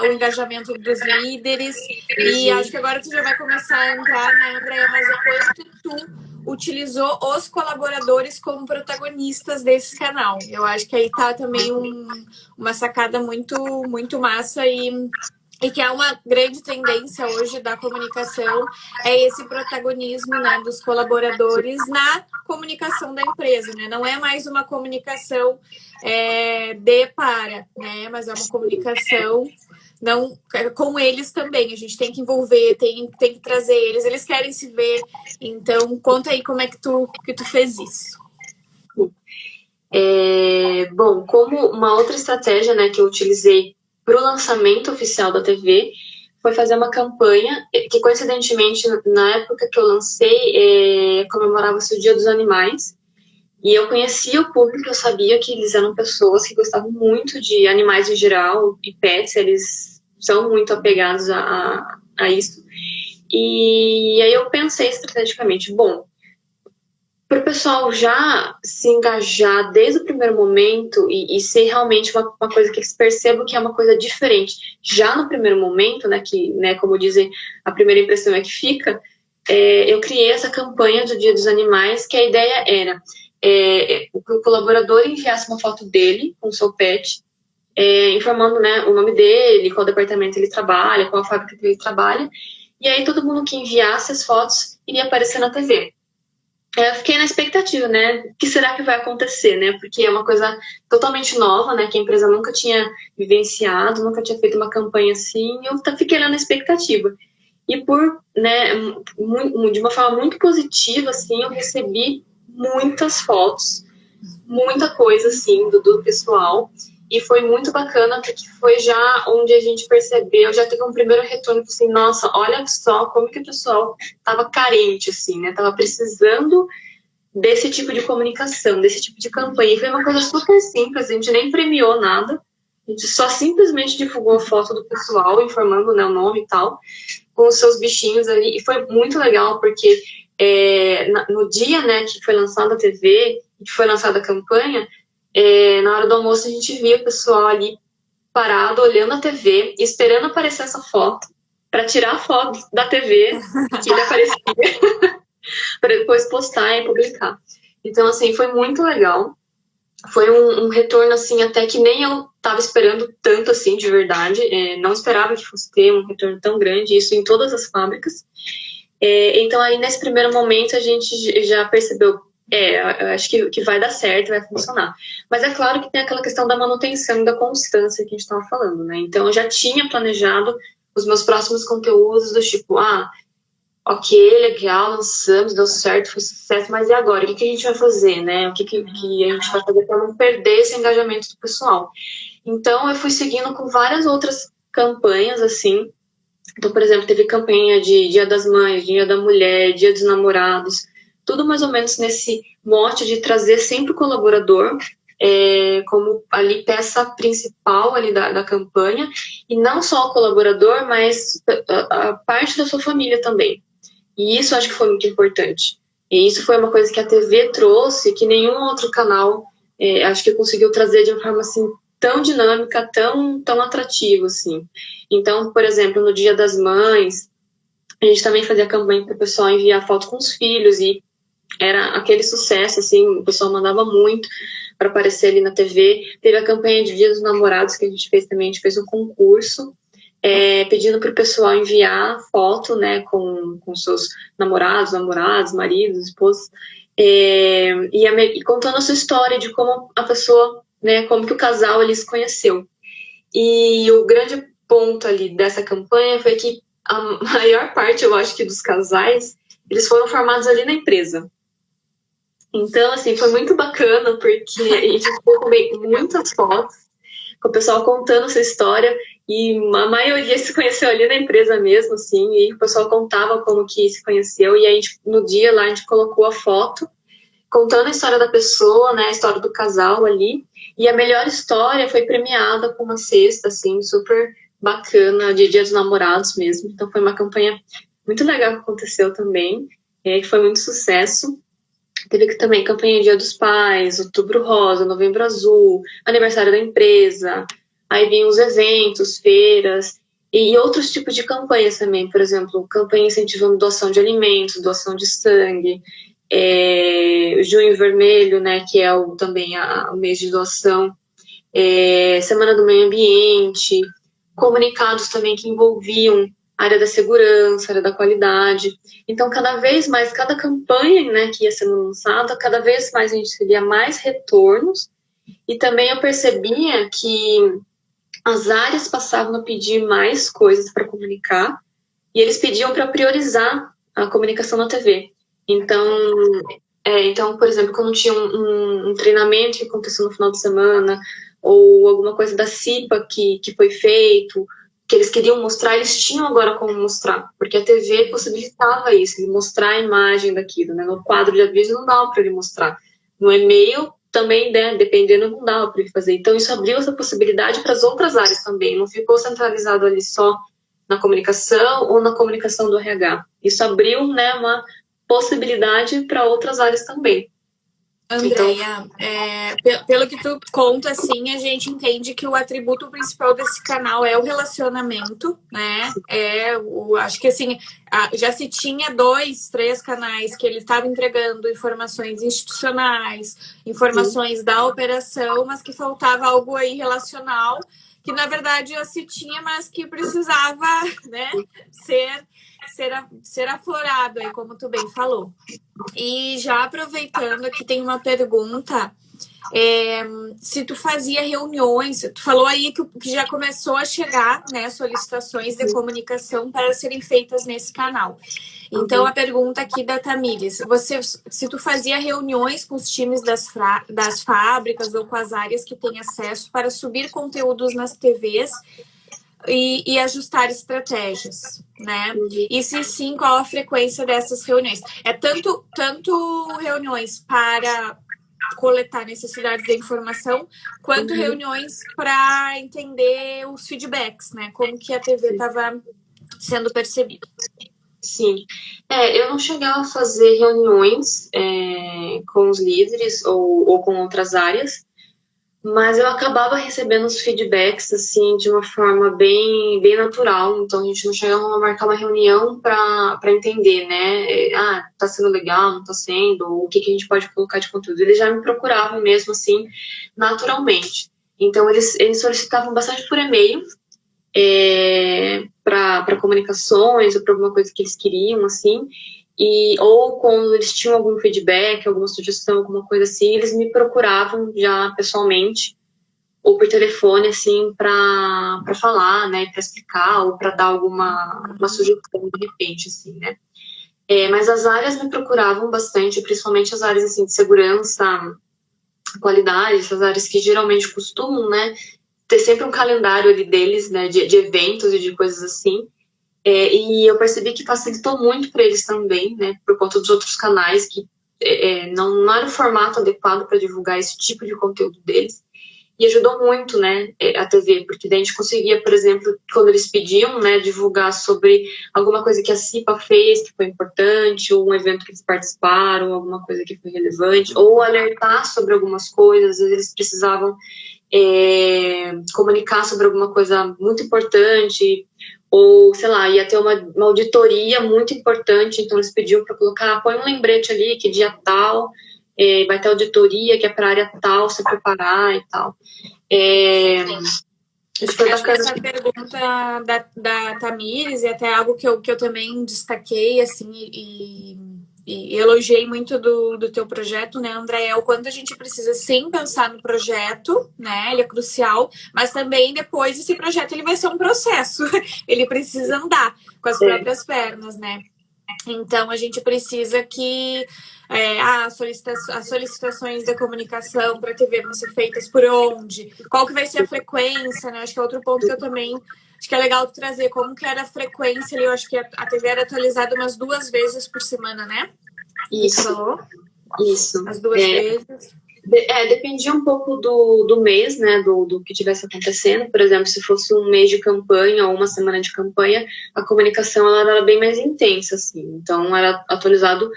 B: o engajamento dos líderes. E acho que agora tu já vai começar a entrar, né, Andréia? Mas o quanto tu utilizou os colaboradores como protagonistas desse canal. Eu acho que aí tá também uma sacada muito, muito massa e que é uma grande tendência hoje da comunicação, é esse protagonismo, né, dos colaboradores na comunicação da empresa, né? Não é mais uma comunicação né? Mas é uma comunicação não com eles também. A gente tem que envolver, tem que trazer eles querem se ver. Então, conta aí como é que tu fez isso.
A: Bom, como uma outra estratégia, né, que eu utilizei para o lançamento oficial da TV foi fazer uma campanha que, coincidentemente, na época que eu lancei, comemorava-se o Dia dos Animais, e eu conhecia o público, eu sabia que eles eram pessoas que gostavam muito de animais em geral, e pets, eles são muito apegados a isso. E aí eu pensei estrategicamente, bom, para o pessoal já se engajar desde o primeiro momento e ser realmente uma coisa que eles percebam que é uma coisa diferente, já no primeiro momento, né, que, né, como dizem, a primeira impressão é que fica, eu criei essa campanha do Dia dos Animais, que a ideia era o colaborador enviasse uma foto dele com o seu pet, informando, né, o nome dele, qual departamento ele trabalha, qual fábrica que ele trabalha, e aí todo mundo que enviasse as fotos iria aparecer na TV. Eu fiquei na expectativa, né? O que será que vai acontecer, né? Porque é uma coisa totalmente nova, né? Que a empresa nunca tinha vivenciado, nunca tinha feito uma campanha assim. Eu fiquei lá na expectativa. E né, de uma forma muito positiva, assim, eu recebi muitas fotos, muita coisa, assim, do pessoal. E foi muito bacana, porque foi já onde a gente percebeu, já teve um primeiro retorno, assim, nossa, olha só como que o pessoal estava carente, assim, né? Tava precisando desse tipo de comunicação, desse tipo de campanha. E foi uma coisa super simples, a gente nem premiou nada, a gente só simplesmente divulgou a foto do pessoal, informando, né, o nome e tal, com os seus bichinhos ali. E foi muito legal, porque no dia, né, que foi lançada a TV, que foi lançada a campanha, na hora do almoço a gente via o pessoal ali parado, olhando a TV, esperando aparecer essa foto, para tirar a foto da TV que ele aparecia, para depois postar e publicar. Então, assim, foi muito legal. Foi um retorno, assim, até que nem eu estava esperando tanto, assim, de verdade. Não esperava que fosse ter um retorno tão grande, isso em todas as fábricas. Então, aí, nesse primeiro momento, a gente já percebeu, acho que vai dar certo, vai funcionar. Mas é claro que tem aquela questão da manutenção e da constância que a gente estava falando, né? Então, eu já tinha planejado os meus próximos conteúdos do tipo, ok, legal, lançamos, deu certo, foi sucesso, mas e agora? O que a gente vai fazer, né? O que a gente vai fazer para não perder esse engajamento do pessoal? Então, eu fui seguindo com várias outras campanhas, assim. Então, por exemplo, teve campanha de Dia das Mães, Dia da Mulher, Dia dos Namorados, tudo mais ou menos nesse mote de trazer sempre o colaborador como ali peça principal ali da campanha, e não só o colaborador, mas a parte da sua família também. E isso acho que foi muito importante. E isso foi uma coisa que a TV trouxe, que nenhum outro canal acho que conseguiu trazer de uma forma assim tão dinâmica, tão atrativa, assim. Então, por exemplo, no Dia das Mães, a gente também fazia campanha para o pessoal enviar foto com os filhos, e era aquele sucesso, assim, o pessoal mandava muito para aparecer ali na TV. Teve a campanha de Dia dos Namorados que a gente fez também, a gente fez um concurso, pedindo para o pessoal enviar foto, né, com seus namorados, maridos, esposos, e contando a sua história de como a pessoa, né, como que o casal ali se conheceu. E o grande ponto ali dessa campanha foi que a maior parte, eu acho que dos casais, eles foram formados ali na empresa. Então, assim, foi muito bacana, porque a gente ficou com muitas fotos, com o pessoal contando essa história, e a maioria se conheceu ali na empresa mesmo, assim, e o pessoal contava como que se conheceu, e aí no dia lá a gente colocou a foto, contando a história da pessoa, né, a história do casal ali, e a melhor história foi premiada com uma cesta, assim, super bacana, de Dia dos Namorados mesmo. Então foi uma campanha muito legal que aconteceu também, que foi muito sucesso. Teve também campanha Dia dos Pais, Outubro Rosa, Novembro Azul, aniversário da empresa, aí vinham os eventos, feiras, e outros tipos de campanhas também, por exemplo, campanha incentivando doação de alimentos, doação de sangue, Junho Vermelho, né, que é também o mês de doação, Semana do Meio Ambiente, comunicados também que envolviam a área da segurança, a área da qualidade. Então, cada vez mais, cada campanha, né, que ia sendo lançada, cada vez mais a gente recebia mais retornos, e também eu percebia que as áreas passavam a pedir mais coisas para comunicar, e eles pediam para priorizar a comunicação na TV. Então, por exemplo, quando tinha um treinamento que aconteceu no final de semana, ou alguma coisa da CIPA que foi feito, que eles queriam mostrar, eles tinham agora como mostrar, porque a TV possibilitava isso, ele mostrar a imagem daquilo, né? No quadro de aviso não dava para ele mostrar. No e-mail também, né, dependendo, não dava para ele fazer. Então, isso abriu essa possibilidade para as outras áreas também, não ficou centralizado ali só na comunicação ou na comunicação do RH. Isso abriu, né, uma possibilidade para outras áreas também.
B: Andréia, pelo que tu conta, assim, a gente entende que o atributo principal desse canal é o relacionamento, né? Acho que, assim, já se tinha 2, 3 canais que ele estava entregando informações institucionais, informações da operação, mas que faltava algo aí relacional, que na verdade já se tinha, mas que precisava, né, ser aflorado, aí, como tu bem falou. E já aproveitando aqui, tem uma pergunta. Se tu fazia reuniões, tu falou aí que já começou a chegar, né, solicitações de comunicação para serem feitas nesse canal. Então, a pergunta aqui da Tamires, se tu fazia reuniões com os times das fábricas ou com as áreas que têm acesso para subir conteúdos nas TVs e ajustar estratégias, né? E se sim, qual a frequência dessas reuniões? É tanto reuniões para coletar necessidades de informação, quanto reuniões para entender os feedbacks, né? Como que a TV estava sendo percebida.
A: Sim. Eu não chegava a fazer reuniões com os líderes ou com outras áreas, mas eu acabava recebendo os feedbacks, assim, de uma forma bem natural. Então, a gente não chegava a marcar uma reunião para entender, né? Tá sendo legal, não tá sendo, o que a gente pode colocar de conteúdo. Eles já me procuravam mesmo, assim, naturalmente. Então, eles solicitavam bastante por e-mail, para comunicações ou para alguma coisa que eles queriam, assim. Ou quando eles tinham algum feedback, alguma sugestão, alguma coisa assim, eles me procuravam já pessoalmente ou por telefone, assim, para falar, né, para explicar ou para dar alguma sugestão de repente, assim, né. Mas as áreas me procuravam bastante, principalmente as áreas, assim, de segurança, qualidade, essas áreas que geralmente costumam, né, ter sempre um calendário ali deles, né, de eventos e de coisas assim. E eu percebi que facilitou muito para eles também, né, por conta dos outros canais que não era o formato adequado para divulgar esse tipo de conteúdo deles. E ajudou muito, né, a TV, porque daí a gente conseguia, por exemplo, quando eles pediam, né, divulgar sobre alguma coisa que a CIPA fez, que foi importante, ou um evento que eles participaram, alguma coisa que foi relevante, ou alertar sobre algumas coisas, às vezes eles precisavam comunicar sobre alguma coisa muito importante, ou, sei lá, ia ter uma auditoria muito importante, então eles pediam para colocar, põe um lembrete ali, que dia tal, vai ter auditoria, que é para área tal, se preparar e tal.
B: Acho que essa pergunta da Tamires é até algo que eu também destaquei, assim, e elogiei muito do teu projeto, né, André? É o quanto a gente precisa sim pensar no projeto, né? Ele é crucial, mas também depois esse projeto ele vai ser um processo. Ele precisa andar com as próprias pernas, né? Então, a gente precisa que as solicitações da comunicação para a TV vão ser feitas por onde? Qual que vai ser a frequência, né? Acho que é outro ponto que eu também acho que é legal trazer, como que era a frequência ali. Eu acho que a TV era atualizada umas 2 vezes por semana, né?
A: Isso.
B: Falou?
A: Isso.
B: As 2 vezes.
A: Dependia um pouco do mês, né, do que estivesse acontecendo. Por exemplo, se fosse um mês de campanha ou uma semana de campanha, a comunicação ela era bem mais intensa, assim. Então, era atualizado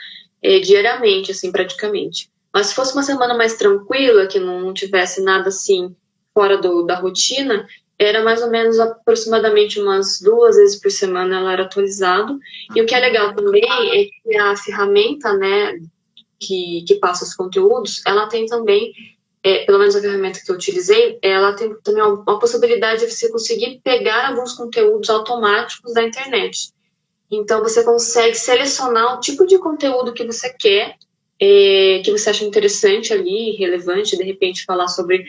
A: diariamente, assim, praticamente. Mas se fosse uma semana mais tranquila, que não tivesse nada, assim, fora da rotina, era mais ou menos aproximadamente umas 2 vezes por semana ela era atualizado. E o que é legal também é que a ferramenta, né, que passa os conteúdos, ela tem também, pelo menos a ferramenta que eu utilizei, ela tem também uma possibilidade de você conseguir pegar alguns conteúdos automáticos da internet. Então, você consegue selecionar o tipo de conteúdo que você quer, que você acha interessante ali, relevante, de repente falar sobre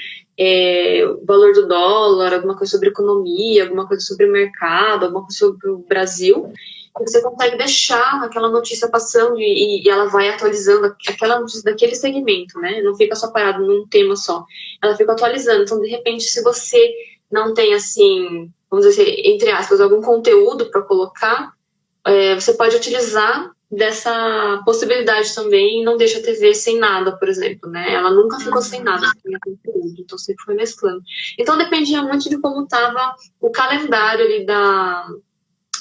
A: o valor do dólar, alguma coisa sobre economia, alguma coisa sobre o mercado, alguma coisa sobre o Brasil. Você consegue deixar aquela notícia passando e ela vai atualizando aquela notícia daquele segmento, né? Não fica só parado num tema só. Ela fica atualizando. Então, de repente, se você não tem, assim, vamos dizer, entre aspas, algum conteúdo para colocar, você pode utilizar dessa possibilidade também e não deixa a TV sem nada, por exemplo, né? Ela nunca ficou sem nada, sem conteúdo, então sempre foi mesclando. Então, dependia muito de como estava o calendário ali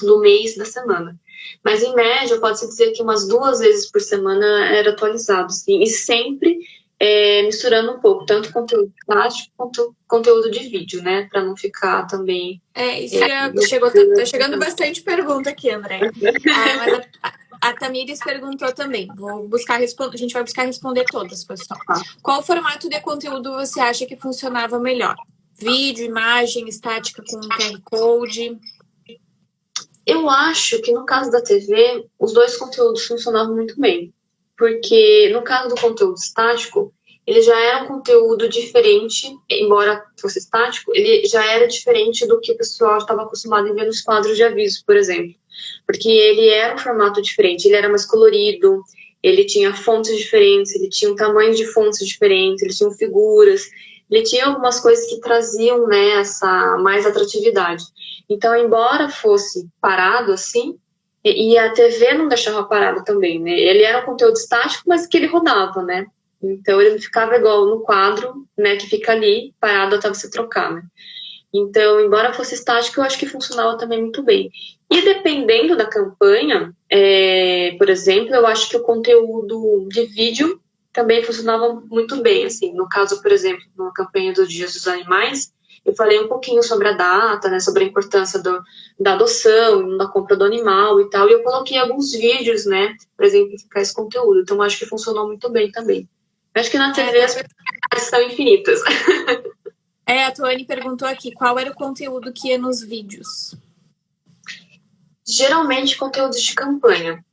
A: do mês, da semana. Mas, em média, pode-se dizer que umas 2 vezes por semana era atualizado, sim, e sempre misturando um pouco, tanto conteúdo prático quanto conteúdo de vídeo, né, para não ficar também...
B: Tá chegando bastante pergunta aqui, André. Mas a Tamires perguntou também, a gente vai buscar responder todas, pessoal. Qual formato de conteúdo você acha que funcionava melhor? vídeo, imagem, estática com QR Code?
A: Eu acho que no caso da TV, os dois conteúdos funcionavam muito bem. Porque no caso do conteúdo estático, ele já era um conteúdo diferente, embora fosse estático, ele já era diferente do que o pessoal estava acostumado a ver nos quadros de aviso, por exemplo. Porque ele era um formato diferente, ele era mais colorido, ele tinha fontes diferentes, ele tinha tamanhos de fontes diferentes, ele tinha figuras, ele tinha algumas coisas que traziam, né, essa mais atratividade. Então, embora fosse parado assim, e a TV não deixava parado também, né? Ele era um conteúdo estático, mas que ele rodava, né? Então ele não ficava igual no quadro, né, que fica ali parado até você trocar, né? Então, embora fosse estático, eu acho que funcionava também muito bem. E dependendo da campanha, por exemplo, eu acho que o conteúdo de vídeo também funcionava muito bem, assim. No caso, por exemplo, na campanha dos Dias dos Animais, eu falei um pouquinho sobre a data, né, sobre a importância da adoção, da compra do animal e tal, e eu coloquei alguns vídeos, né, para exemplificar esse conteúdo. Então, eu acho que funcionou muito bem também. Eu acho que na TV as possibilidades são infinitas.
B: A Tuane perguntou aqui, qual era o conteúdo que ia nos vídeos?
A: Geralmente, conteúdos de campanha.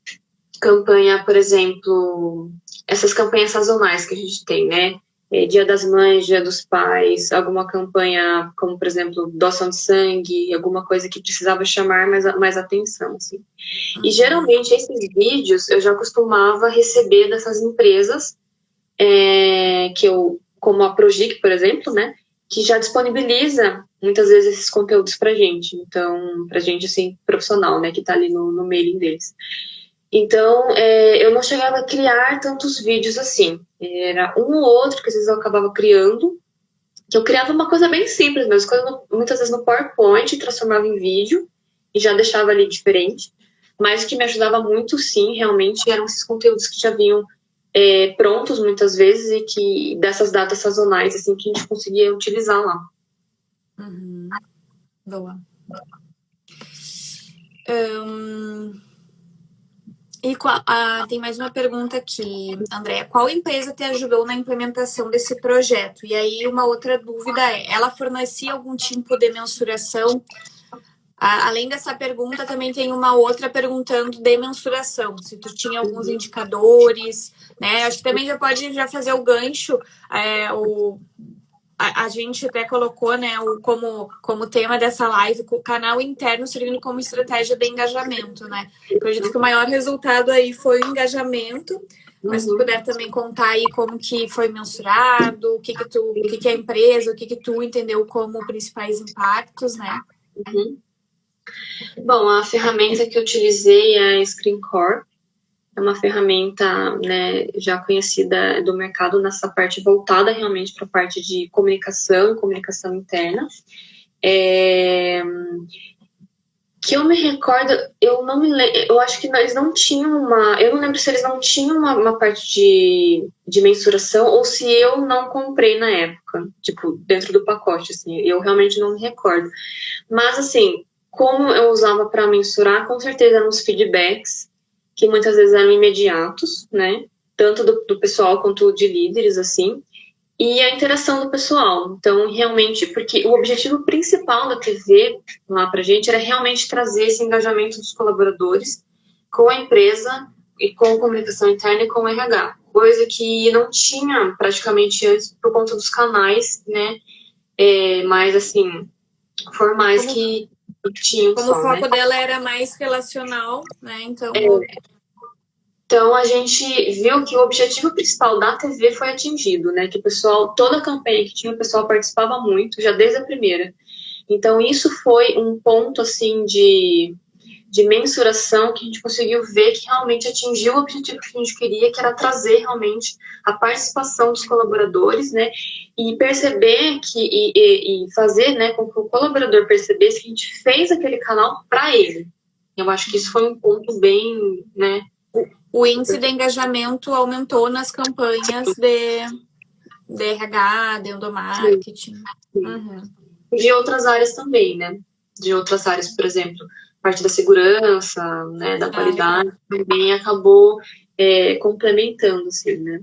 A: Campanha, por exemplo, essas campanhas sazonais que a gente tem, né? Dia das Mães, Dia dos Pais, alguma campanha como, por exemplo, doação de sangue, alguma coisa que precisava chamar mais atenção, assim. E geralmente esses vídeos eu já costumava receber dessas empresas como a Progic, por exemplo, né? Que já disponibiliza muitas vezes esses conteúdos pra gente. Então, pra gente, assim, profissional, né? Que tá ali no mailing deles. Então, eu não chegava a criar tantos vídeos assim. Era um ou outro que às vezes eu acabava criando, que eu criava uma coisa bem simples mesmo, muitas vezes no PowerPoint, transformava em vídeo e já deixava ali diferente. Mas o que me ajudava muito, sim, realmente, eram esses conteúdos que já vinham prontos muitas vezes e que dessas datas sazonais, assim, que a gente conseguia utilizar lá.
B: Uhum. Boa. Tem mais uma pergunta aqui, Andréa. Qual empresa te ajudou na implementação desse projeto? E aí, uma outra dúvida ela fornecia algum tipo de mensuração? Além dessa pergunta, também tem uma outra perguntando de mensuração. Se tu tinha alguns indicadores, né? Acho que também já pode fazer o gancho, a gente até colocou, né, como tema dessa live, o canal interno servindo como estratégia de engajamento, né? Acredito que o maior resultado aí foi o engajamento, mas se tu puder também contar aí como que foi mensurado, o que a empresa, o que tu entendeu como principais impactos, né?
A: Uhum. Bom, a ferramenta que eu utilizei é a ScreenCore. É uma ferramenta, né, já conhecida do mercado nessa parte voltada realmente para a parte de comunicação interna. Que eu me recordo, eu não me lembro, eu acho que eles não tinham eu não lembro se eles não tinham uma parte de mensuração ou se eu não comprei na época, tipo, dentro do pacote, assim, eu realmente não me recordo. Mas, assim, como eu usava para mensurar, com certeza eram os feedbacks, que muitas vezes eram imediatos, né? Tanto do pessoal quanto de líderes, assim, e a interação do pessoal. Então, realmente, porque o objetivo principal da TV lá pra gente era realmente trazer esse engajamento dos colaboradores com a empresa e com a comunicação interna e com o RH, coisa que não tinha praticamente antes por conta dos canais, né? Mais assim, formais que tinham
B: como
A: só,
B: o foco
A: né?
B: dela era mais relacional, né?
A: Então a gente viu que o objetivo principal da TV foi atingido, né? Que o pessoal, toda a campanha que tinha, o pessoal participava muito, já desde a primeira. Então isso foi um ponto assim de mensuração que a gente conseguiu ver que realmente atingiu o objetivo que a gente queria, que era trazer realmente a participação dos colaboradores, né? E perceber e fazer, né, com que o colaborador percebesse que a gente fez aquele canal para ele. Eu acho que isso foi um ponto bem, né?
B: O índice de engajamento aumentou nas campanhas de RH, de endomarketing. Uhum.
A: De outras áreas também, né? De outras áreas, por exemplo, parte da segurança, né, da qualidade, também acabou complementando, assim, né?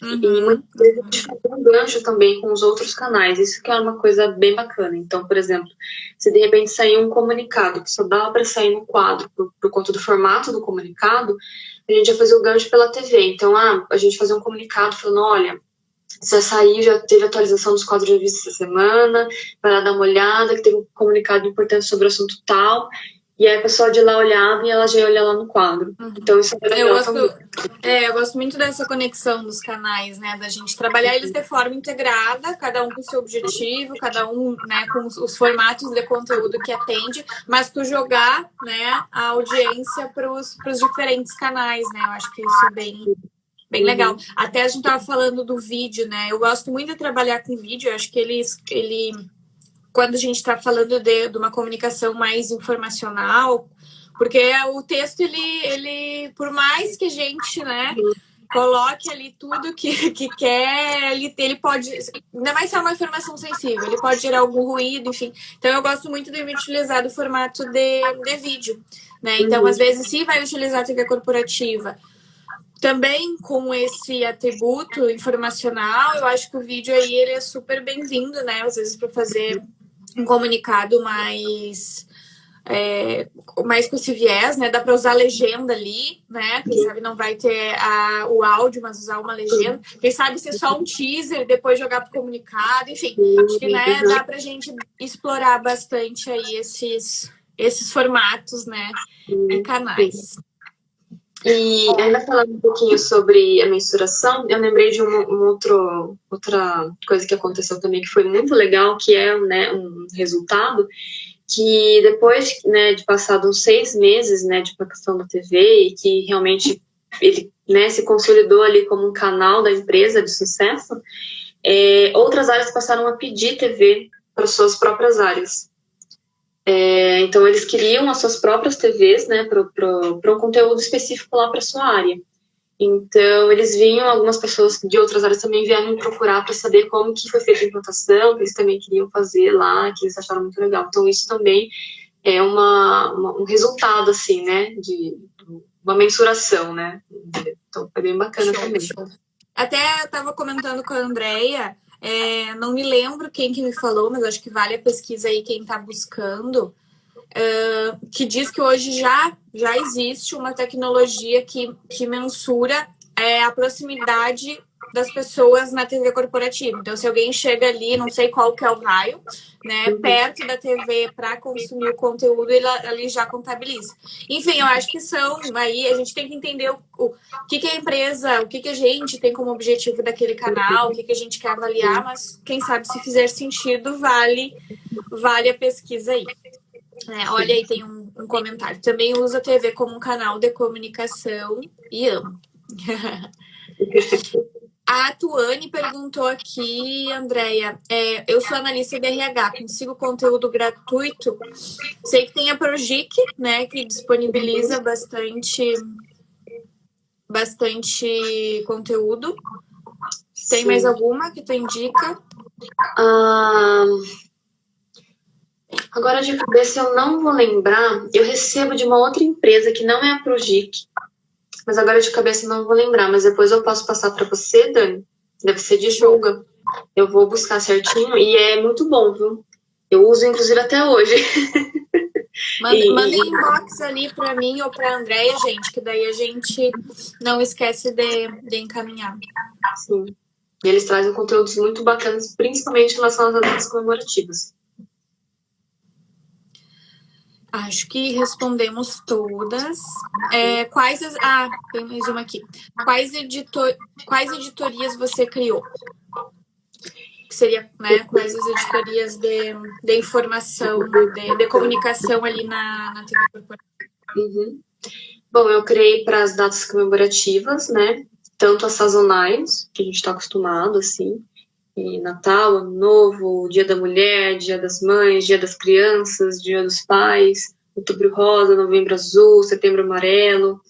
A: E muitas vezes a gente faz um gancho também com os outros canais. Isso que é uma coisa bem bacana. Então, por exemplo, se de repente sair um comunicado que só dá para sair no quadro por conta do formato do comunicado, a gente vai fazer o gancho pela TV. Então, a gente fazer um comunicado falando, olha, já saiu, já teve atualização dos quadros de revista essa semana, vai lá dar uma olhada, que teve um comunicado importante sobre o assunto tal. E aí a pessoa de lá olhava e ela já ia olhar lá no quadro. Então isso é legal também.
B: Eu gosto muito dessa conexão dos canais, né? Da gente trabalhar eles de forma integrada, cada um com o seu objetivo, cada um, né, com os formatos de conteúdo que atende, mas tu jogar, né, a audiência para os diferentes canais, né? Eu acho que isso é bem legal. Até a gente tava falando do vídeo, né? Eu gosto muito de trabalhar com vídeo, eu acho que ele quando a gente está falando de uma comunicação mais informacional, porque o texto, ele por mais que a gente, né, coloque ali tudo que quer, ele pode, ainda mais se é uma informação sensível, ele pode gerar algum ruído, enfim. Então, eu gosto muito de me utilizar do formato de vídeo, né? Então, às vezes, se vai utilizar a TV corporativa, também com esse atributo informacional, eu acho que o vídeo aí, ele é super bem-vindo, né? Às vezes, para fazer um comunicado mais com esse viés, né? Dá para usar legenda ali, né? Quem sabe não vai ter o áudio, mas usar uma legenda. Quem sabe ser só um teaser, depois jogar para o comunicado. Enfim, acho que, né, dá para a gente explorar bastante aí esses formatos, né? E canais.
A: E ainda falando um pouquinho sobre a mensuração, eu lembrei de outra coisa que aconteceu também que foi muito legal, que é, né, um resultado que depois, né, de passado uns 6 meses, né, de implantação da TV e que realmente ele, né, se consolidou ali como um canal da empresa de sucesso, outras áreas passaram a pedir TV para suas próprias áreas. Então, eles criam as suas próprias TVs, né, para um conteúdo específico lá para sua área. Então, eles vinham, algumas pessoas de outras áreas também vieram me procurar para saber como que foi feita a implantação, que eles também queriam fazer lá, que eles acharam muito legal. Então, isso também é um resultado, assim, né, de uma mensuração, né. Então, foi bem bacana também.
B: Até eu estava comentando com a Andrea, não me lembro quem que me falou, mas acho que vale a pesquisa aí quem está buscando, que diz que hoje já existe uma tecnologia que mensura a proximidade das pessoas na TV corporativa. Então, se alguém chega ali, não sei qual que é o raio, né, perto da TV para consumir o conteúdo, ele já contabiliza. Enfim, eu acho que aí a gente tem que entender o que a empresa, o que a gente tem como objetivo daquele canal, o que a gente quer avaliar, mas quem sabe se fizer sentido, vale a pesquisa aí. Olha aí, tem um comentário. Também uso a TV como um canal de comunicação e amo. A Tuane perguntou aqui, Andrea, eu sou analista de RH, consigo conteúdo gratuito? Sei que tem a Progic, né, que disponibiliza bastante conteúdo. Tem mais alguma que tu indica?
A: Agora, de cabeça, eu não vou lembrar. Eu recebo de uma outra empresa que não é a Progic. Mas agora de cabeça não vou lembrar, mas depois eu posso passar para você, Dani. Deve ser de Julga. Eu vou buscar certinho e é muito bom, viu? Eu uso, inclusive, até hoje.
B: Manda inbox ali para mim ou para a Andrea, gente, que daí a gente não esquece de encaminhar.
A: Sim. E eles trazem conteúdos muito bacanas, principalmente em relação às datas comemorativas.
B: Acho que respondemos todas. Tem mais uma aqui. Quais editorias você criou? Que seria, né, quais as editorias de informação, de comunicação ali na TV corporativa?
A: Bom, eu criei para as datas comemorativas, né? Tanto as sazonais, que a gente está acostumado, assim, Natal, Ano Novo, Dia da Mulher, Dia das Mães, Dia das Crianças, Dia dos Pais, Outubro Rosa, Novembro Azul, Setembro Amarelo,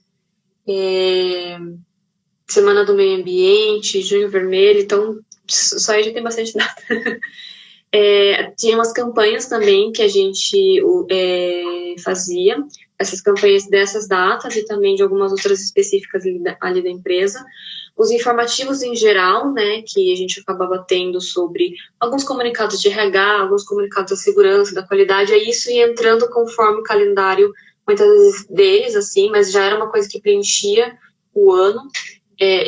A: Semana do Meio Ambiente, Junho Vermelho, então só aí já tem bastante data. Tinha umas campanhas também que a gente fazia, essas campanhas dessas datas e também de algumas outras específicas ali da empresa. Os informativos em geral, né, que a gente acabava tendo sobre alguns comunicados de RH, alguns comunicados da segurança, da qualidade, aí isso ia entrando conforme o calendário, muitas vezes deles, assim, mas já era uma coisa que preenchia o ano.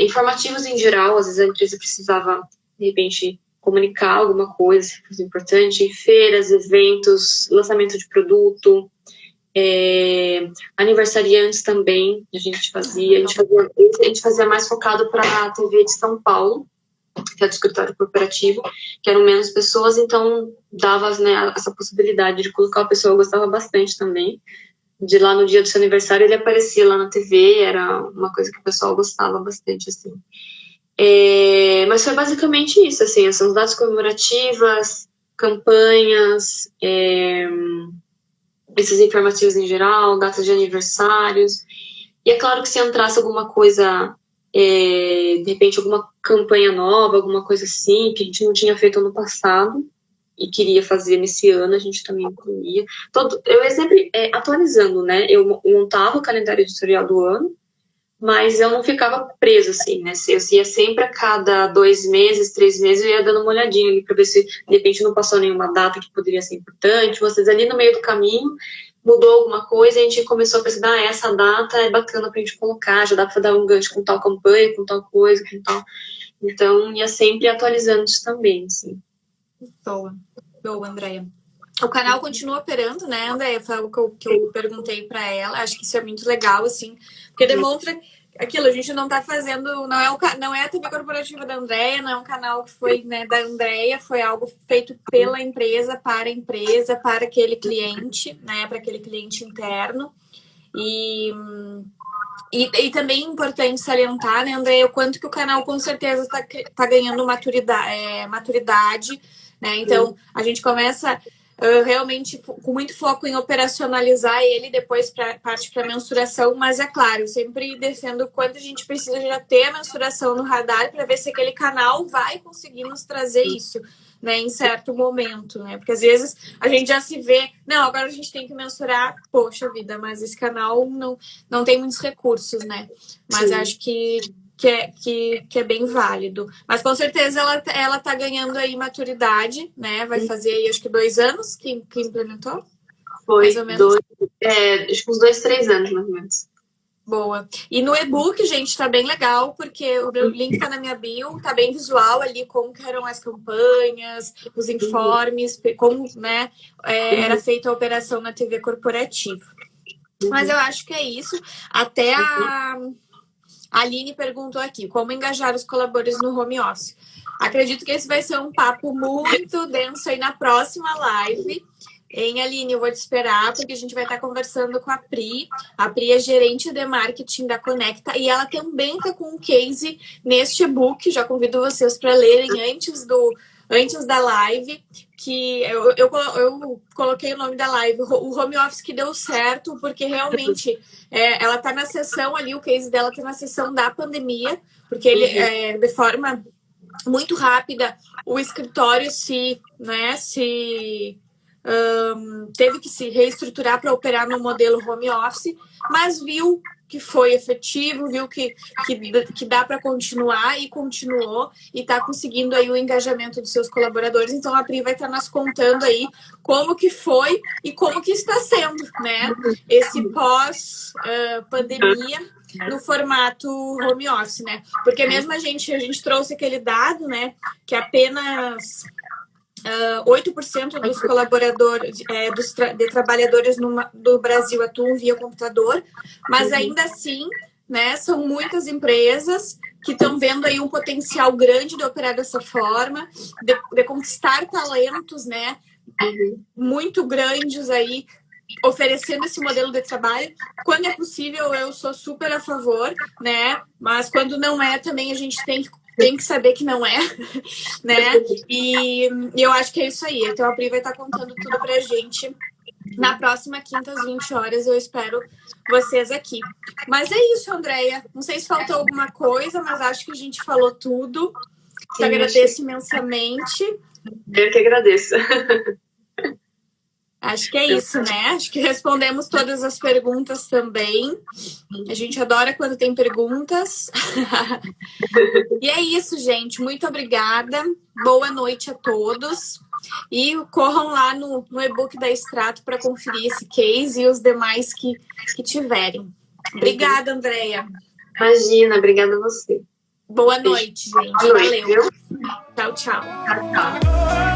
A: Informativos em geral, às vezes a empresa precisava, de repente, comunicar alguma coisa importante, feiras, eventos, lançamento de produto, aniversariantes também, a gente fazia. A gente fazia mais focado para a TV de São Paulo, que é do escritório corporativo, que eram menos pessoas, então dava, né, essa possibilidade de colocar a pessoa. Eu gostava bastante também. De lá no dia do seu aniversário, ele aparecia lá na TV, era uma coisa que o pessoal gostava bastante, assim. Mas foi basicamente isso, assim, são datas comemorativas, campanhas, esses informativos em geral, datas de aniversários. E é claro que se entrasse alguma coisa, de repente alguma campanha nova, alguma coisa assim, que a gente não tinha feito ano passado e queria fazer nesse ano, a gente também incluía. Eu ia sempre atualizando, né? Eu montava o calendário editorial do ano, mas eu não ficava preso, assim, né? Eu ia sempre a cada 2 meses, 3 meses, eu ia dando uma olhadinha ali para ver se, de repente, não passou nenhuma data que poderia ser importante. Vocês ali no meio do caminho, mudou alguma coisa, a gente começou a pensar, essa data é bacana pra gente colocar, já dá para dar um gancho com tal campanha, com tal coisa, com tal. Então, ia sempre atualizando isso também, assim.
B: Boa, Andréia. O canal continua operando, né, Andréia? Foi algo que eu perguntei para ela. Acho que isso é muito legal, assim, porque demonstra aquilo. A gente não tá fazendo, não é a TV corporativa da Andréia, não é um canal que foi, né, da Andréia, foi algo feito pela empresa, para aquele cliente, né, para aquele cliente interno. E também é importante salientar, né, Andréia, o quanto que o canal com certeza tá ganhando maturidade, né? Então, a gente começa realmente com muito foco em operacionalizar ele, depois parte para mensuração, mas é claro, eu sempre defendo o quanto a gente precisa já ter a mensuração no radar para ver se aquele canal vai conseguir nos trazer isso, né, em certo momento, né? Porque às vezes a gente já se vê, não, agora a gente tem que mensurar, poxa vida, mas esse canal não tem muitos recursos, né? Mas sim, acho que é bem válido. Mas com certeza ela tá ganhando aí maturidade, né? Vai fazer aí, acho que 2 anos que implementou?
A: Foi, mais ou menos. Acho que uns 2, 3 anos, mais ou menos.
B: Boa. E no e-book, gente, tá bem legal, porque o meu link tá na minha bio, tá bem visual ali, como que eram as campanhas, os informes, como, né, era feita a operação na TV corporativa. Mas eu acho que é isso. Até a Aline perguntou aqui, como engajar os colaboradores no home office? Acredito que esse vai ser um papo muito denso aí na próxima live. Hein, Aline, eu vou te esperar, porque a gente vai estar conversando com a Pri. A Pri é gerente de marketing da Conecta e ela também está com um case neste e-book. Já convido vocês para lerem antes da live, que eu coloquei o nome da live, o home office que deu certo, porque realmente ela está na sessão ali, o case dela está na sessão da pandemia, porque ele, de forma muito rápida, o escritório teve que se reestruturar para operar no modelo home office, mas viu que foi efetivo, viu que dá para continuar e continuou e está conseguindo aí o engajamento dos seus colaboradores. Então a Pri vai estar nos contando aí como que foi e como que está sendo, né, esse pós pandemia no formato home office, né? Porque mesmo a gente trouxe aquele dado, né, que apenas 8% dos colaboradores, de trabalhadores do Brasil atuam via computador, mas ainda assim, né, são muitas empresas que estão vendo aí um potencial grande de operar dessa forma, de conquistar talentos, né, muito grandes aí, oferecendo esse modelo de trabalho. Quando é possível, eu sou super a favor, né, mas quando não é, também a gente tem que saber que não é, né? E eu acho que é isso aí. Então a Pri vai estar contando tudo pra gente na próxima quinta, às 20 horas. Eu espero vocês aqui. Mas é isso, Andréia. Não sei se faltou alguma coisa, mas acho que a gente falou tudo. Te agradeço imensamente.
A: Eu que agradeço.
B: Acho que é isso, né? Acho que respondemos todas as perguntas também. A gente adora quando tem perguntas. E é isso, gente. Muito obrigada. Boa noite a todos. E corram lá no e-book da Extrato para conferir esse case e os demais que tiverem. Obrigada, Andréia.
A: Imagina, obrigada a você.
B: Boa noite, gente.
A: Boa noite,
B: Valeu.
A: viu?
B: Tchau, tchau.
A: Tchau, tchau.